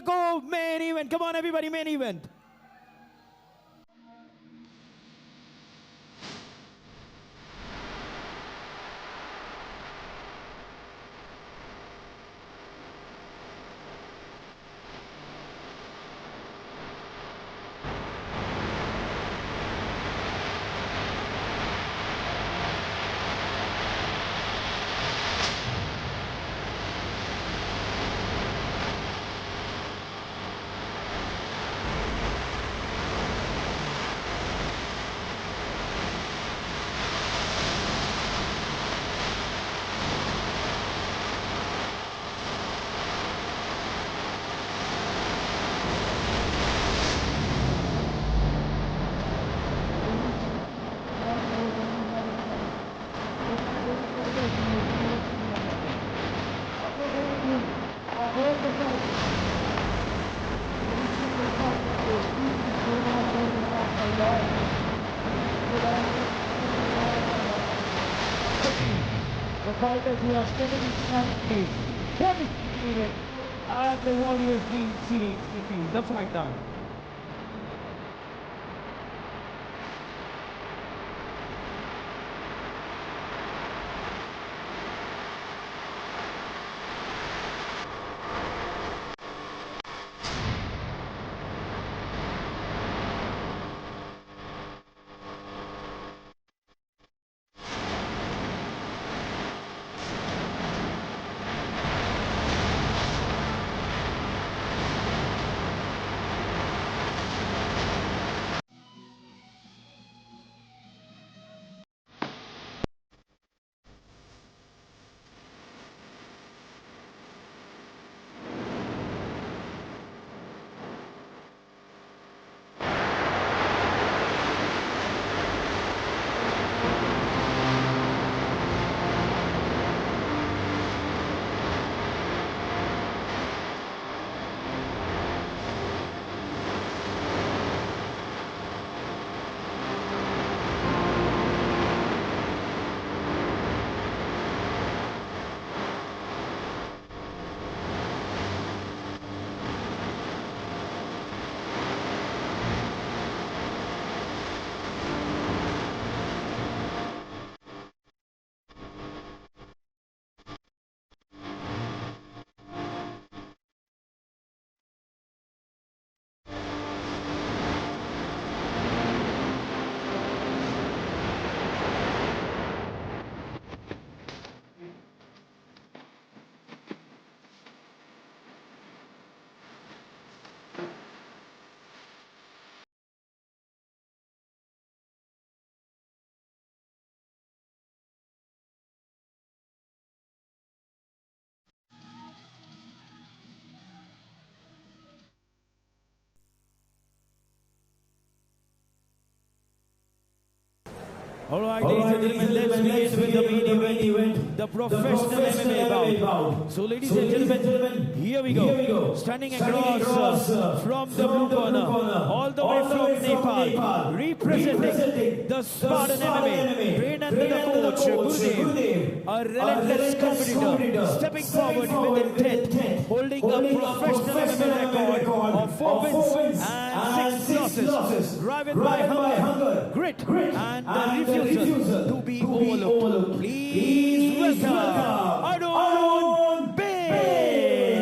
the main event. Come on, everybody, main event. The fighters who are 79 devastated as the Warriors team series defeat the fighter. All right, ladies and gentlemen, let's begin with the main event, the professional MMA bout. So, ladies and gentlemen, here we go. Standing across from the blue corner, all the way from Nepal, representing the Spartan MMA, trained under the coach Gurudev, a relentless competitor, stepping forward with intent, holding a professional MMA record of 4 wins and 6 losses, driven by hunger, grit, and the refusal to be overlooked. Please welcome Arun Baig.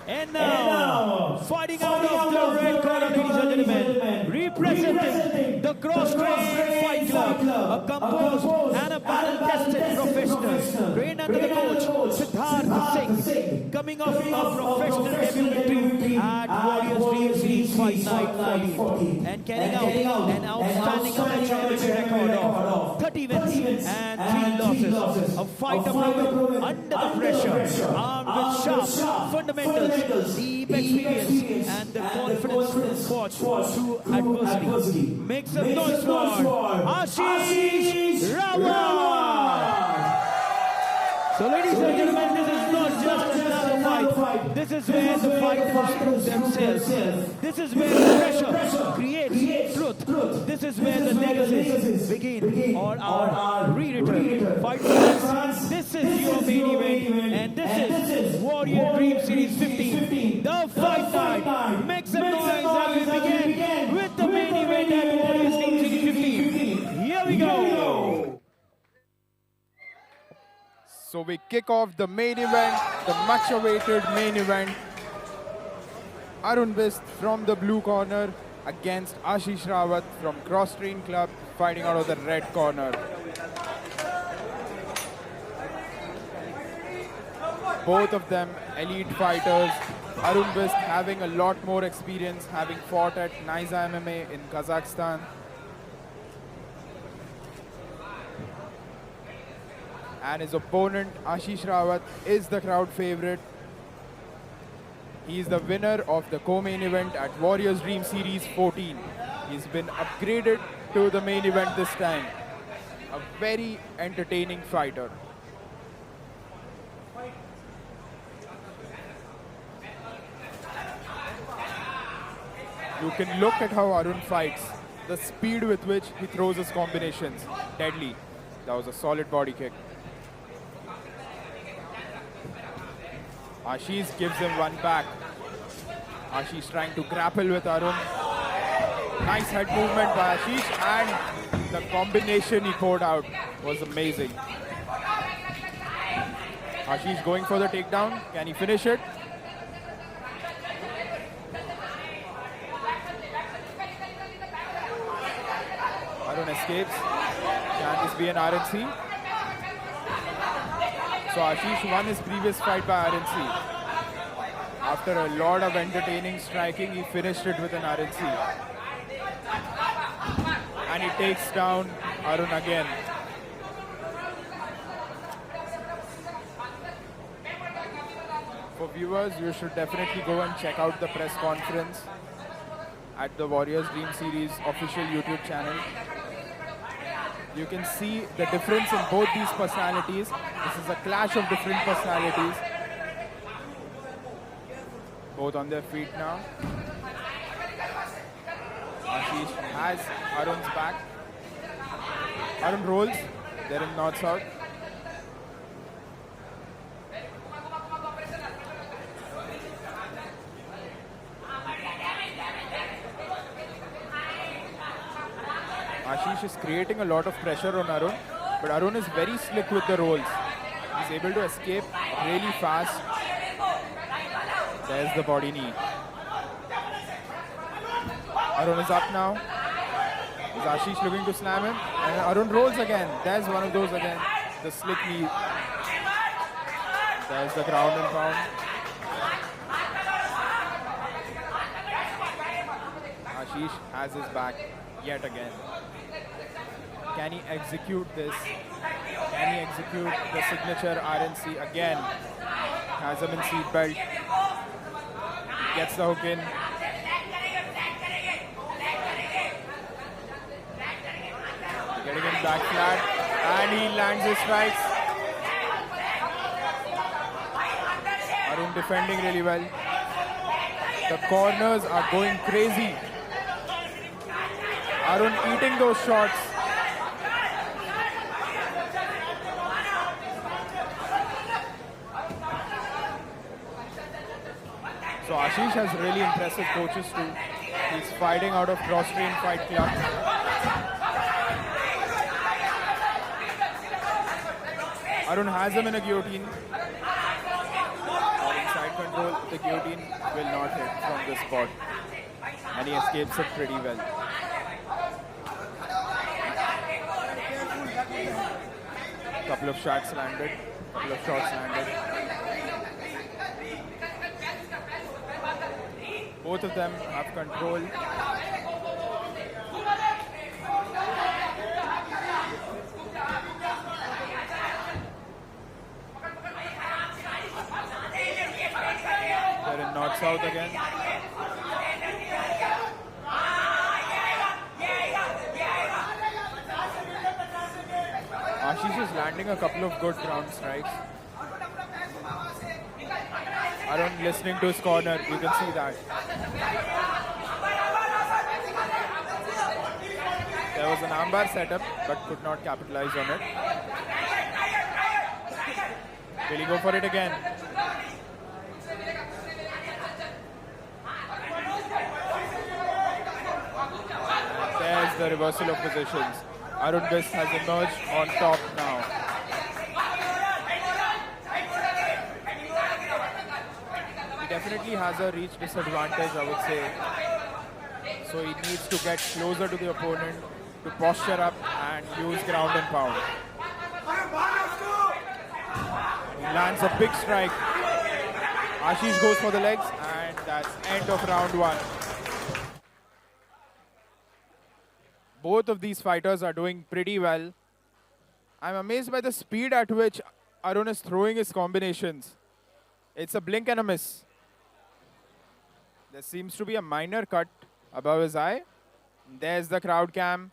And now, fighting out of the red corner, ladies and gentlemen, representing the Cross-Trained Fight Club, a composed and a battle-tested professional, trained under the coach Siddharth Singh, coming off a professional debut victory at Warriors Dream Series Fight Night 14, and carrying out an outstanding amateur MMA record of 30 wins and 3 losses. A fighter proven under the pressure, armed with sharp fundamentals, deep experience, and the confidence to forge through adversity. Make some noise for Ashish Rawat! So, ladies and gentlemen, this is not just another fight. This is where the fighters prove themselves. This is where the pressure creates truth. This is where the negotiations begin or are rewritten. Fight fans, this is your main event, and this is Warrior Dream Series 15. The fight night. Make some noise as we begin with the main event at Warriors Dream Series 15. Here we go. So we kick off the main event, the much awaited main event. Arun Bist from the blue corner against Ashish Rawat from Cross Train Club fighting out of the red corner. Both of them elite fighters. Arun Bist having a lot more experience, having fought at Naiza MMA in Kazakhstan. And his opponent, Ashish Rawat, is the crowd favorite. He is the winner of the co-main event at Warriors Dream Series 14. He's been upgraded to the main event this time. A very entertaining fighter. You can look at how Arun fights, the speed with which he throws his combinations. Deadly. That was a solid body kick. Ashish gives him one back. Ashish trying to grapple with Arun. Nice head movement by Ashish, and the combination he poured out was amazing. Ashish going for the takedown. Can he finish it? Arun escapes. Can this be an RNC? So Ashish won his previous fight by RNC. After a lot of entertaining striking, he finished it with an RNC. And he takes down Arun again. For viewers, you should definitely go and check out the press conference at the Warriors Dream Series official YouTube channel. You can see the difference in both these personalities. This is a clash of different personalities. Both on their feet now. Ashish has Arun's back. Arun rolls. They're in north-south. Ashish is creating a lot of pressure on Arun, but Arun is very slick with the rolls. He's able to escape really fast. There's the body knee. Arun is up now. Is Ashish looking to slam him? And Arun rolls again. There's one of those again. The slick knee. There's the ground and pound. Ashish has his back yet again. Can he execute this? Can he execute the signature RNC again? Has him in seat belt. Gets the hook in. Getting him back flat. And he lands his strikes. Arun defending really well. The corners are going crazy. Arun eating those shots. So Ashish has really impressive coaches too. He's fighting out of Cross Train Fight Club. Arun has him in a guillotine. Inside control, the guillotine will not hit from this spot. And he escapes it pretty well. Couple of shots landed. Couple of shots landed. Both of them have control. They're in north-south again. Ashish is landing a couple of good ground strikes. Arun listening to his corner, you can see that. There was an armbar setup, but could not capitalize on it. Will he go for it again? the reversal of positions. Arun Bist has emerged on top now. He definitely has a reach disadvantage, I would say. So he needs to get closer to the opponent, to posture up and use ground and pound. He lands a big strike. Ashish goes for the legs, and that's end of round one. Both of these fighters are doing pretty well. I'm amazed by the speed at which Arun is throwing his combinations. It's a blink and a miss. There seems to be a minor cut above his eye. There's the crowd cam.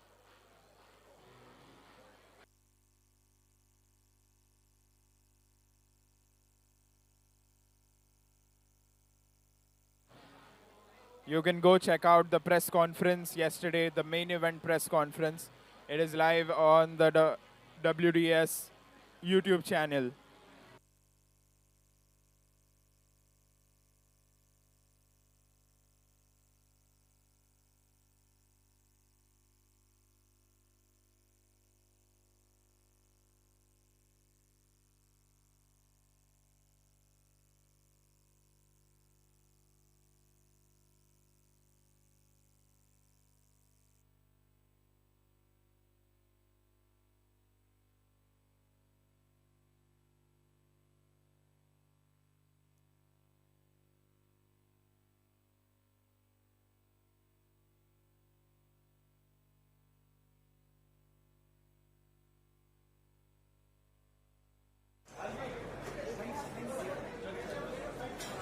You can go check out the press conference yesterday, the main event press conference. It is live on the WDS YouTube channel.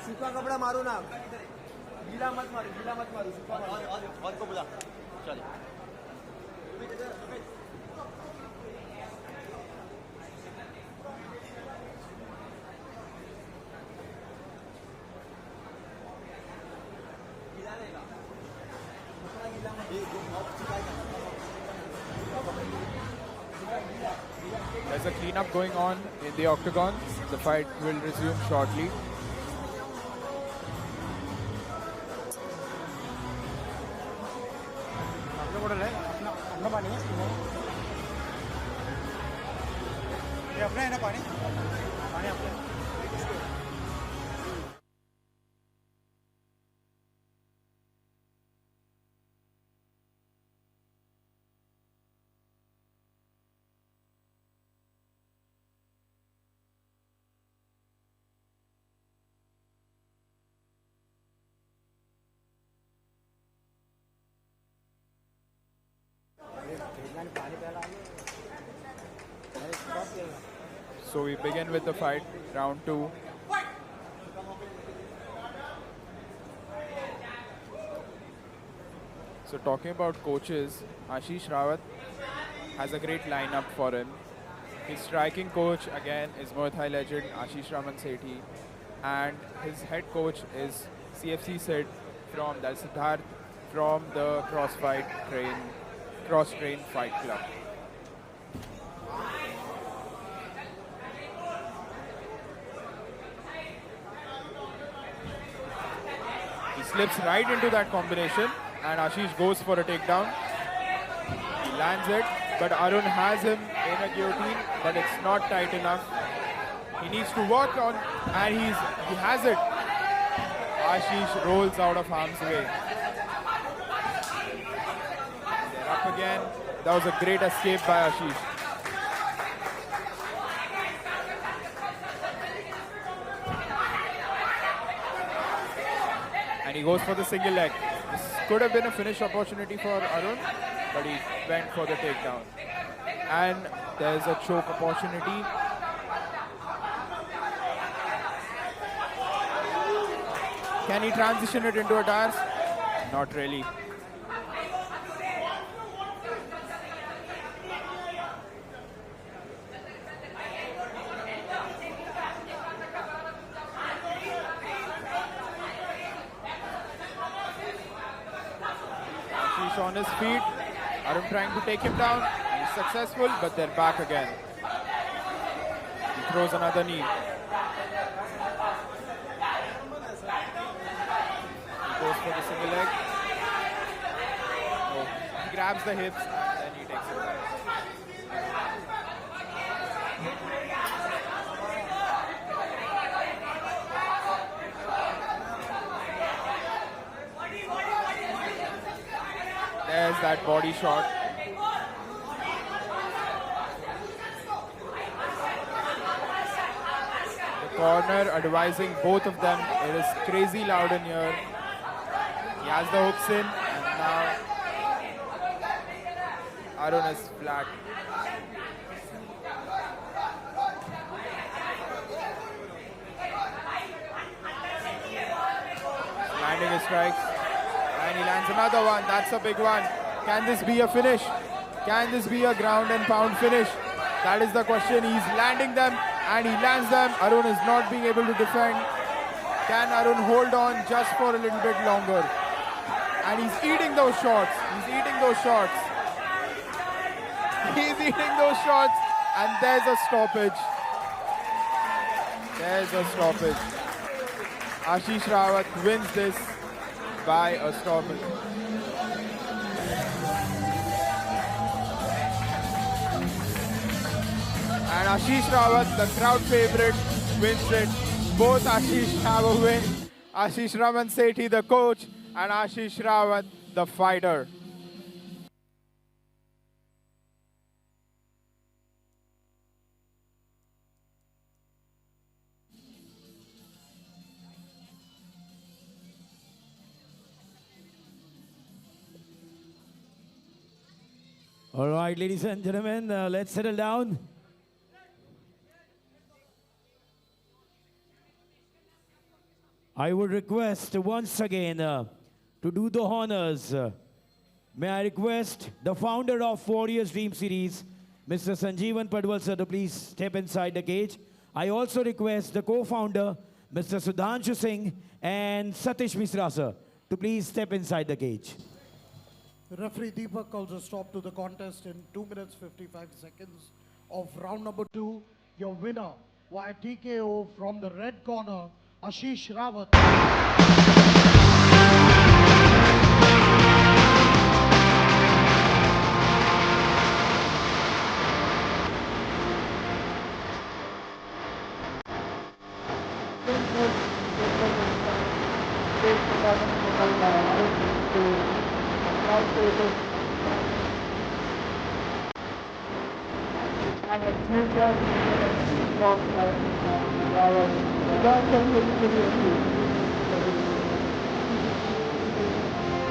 सूखा कपड़ा मारो ना, गीला मत मारो, सूखा मारो। और को बुला, चल। There's a cleanup going on in the octagon. The fight will resume shortly. अपना पानी है, ये अपना है ना पानी अपना। So we begin with the fight, round two. So talking about coaches, Ashish Rawat has a great lineup for him. His striking coach again is Muay Thai legend Ashish Raman Sethi, and his head coach is CFC Sid from Siddharth from the Cross Train Fight Club. He slips right into that combination, and Ashish goes for a takedown. He lands it, but Arun has him in a guillotine, but it's not tight enough. He needs to work on, and he has it. Ashish rolls out of harm's way. They're up again. That was a great escape by Ashish. And he goes for the single leg. This could have been a finish opportunity for Arun, but he went for the takedown. And there's a choke opportunity. Can he transition it into a tires? Not really. He's on his feet. Arun trying to take him down. He's successful, but they're back again. He throws another knee. He goes for the single leg. Oh, he grabs the hips and then he takes it back. There's that body shot. The corner advising both of them. It is crazy loud in here. He has the hooks in and now Arun is flat. Landing his strikes. And he lands another one. That's a big one. Can this be a finish? Can this be a ground and pound finish? That is the question. He's landing them and he lands them. Arun is not being able to defend. Can Arun hold on just for a little bit longer? And he's eating those shots. He's eating those shots. He's eating those shots. And there's a stoppage. There's a stoppage. Ashish Rawat wins this by a stoppage. And Ashish Rawat, the crowd favorite, wins it. Both Ashish have a win. Ashish Raman Sethi, the coach, and Ashish Rawat, the fighter. All right, ladies and gentlemen, let's settle down. I would request once again to do the honors. May I request the founder of Warriors Dream Series, Mr. Sanjeevan Padwal sir, to please step inside the cage. I also request the co-founder, Mr. Sudhanshu Singh and Satish Misra sir, to please step inside the cage. Referee Deepak calls a stop to the contest in 2 minutes 55 seconds of round number 2. Your winner via TKO from the red corner, Ashish Rawat. And